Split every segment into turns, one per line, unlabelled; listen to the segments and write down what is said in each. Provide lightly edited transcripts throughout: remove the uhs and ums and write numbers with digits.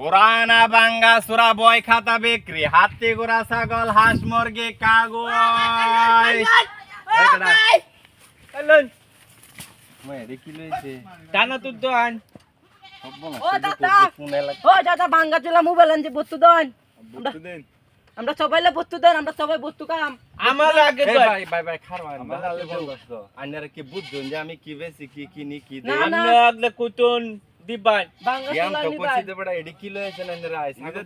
পুরানা বাঙ্গা সুরা বই খাতা বিক্রি হাতি গোড়া ছাগল হাঁস মুরগি কাগজ
টানা তুই তো আন
ও দাদা ভাঙ্গা চুলা মোবাইল আনছে বস্তু দেন আমরা সবাইলে বস্তু দেন আমরা সবাই বস্তু খাম
আমার আগে
এ
তো
ভাই ভাই ভাই খারওয়ান আইনারা কি বুঝছেন যে আমি কি বেশি কি কিনি কি দেই
না,
আমি আগলে কুতুন দিবান
ভাঙ্গা
ইয়াম
চুলা
তো
নিবাই
কইতে বড় এডি কিলো আছেন আইনারা আই ছাগল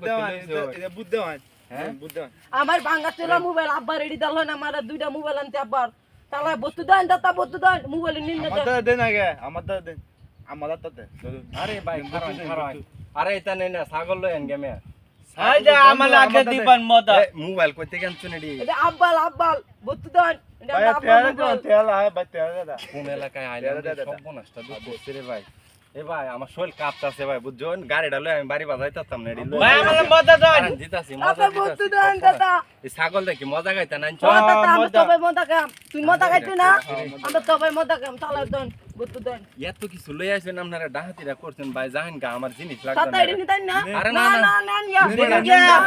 এটা বুদ্ধমান
হ্যাঁ
বুদ্ধমান
আমার ভাঙ্গা চুলা মোবাইল আব্বা রেডি দিল না আমার দুইটা মোবাইল আনতে আব্বার তাহলে বস্তু দেন দাদা বস্তু দেন মোবাইল নিন না
আমাদের দেন আগে আমাদের দেন আমাদের তাতে
আরে ভাই খারওয়ান খারওয়ান আরে এটা নেই না ছাগল লয়েন গেমে
আই যা আমার আগে দিবান মদা
মোবাইল কইতে কেন চুনেডি
এটা আব্বাল আব্বাল বস্তু দেন এটা
ভাই
আব্বাল
তেল
মোবাইল।
তেল আয় ভাই তেল দাদা
কোন এলাকায় আইলাম সব বনস্তা দুধ করছে রে ভাই এ ভাই আমার শরীর কাঁপতাছে ভাই বুঝছেন গাড়িটা লয়ে আমি বাড়ি বাজাইতাম না এডি
ভাই আমার মদা দান
জিতাছি মজা
আপনার বস্তু দেন দাদা
এই ছাগল দেখি মজা গাইতা না
ও দাদা আমরা সবাই মজা খাম তুই মজা খাইছো না আমরা সবাই মজা খাম তাহলে দেন বস্তু দেন
এত কিছু লই আইছেন আপনারা ডাহাতিরা করছেন ভাই জানেন গা আমার জিনিস লাগবে
তাতা
না
এডি নিতেন না
আরে
না
না,
না
না।
না না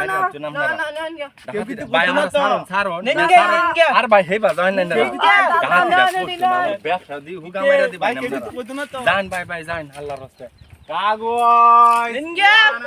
না,
না না
ডাহাতিরা ভাই আমার ছাড়ুন ছাড়ুন
নেন
না,
গে,
ছাড়ুন।
নেন গে।
আর ভাই হেবা জানেন না
নেন গে,
ডাহাতিরা
নেন
করছেন
গে।
আমার ব্যবসা দি হুগা মাইরা দিবেন
ভাই কেটে
আপনারা
বুদ্ধ না তো
জান ভাই ভাই জান আল্লাহর রাস্তায় কাগজ
নিন গে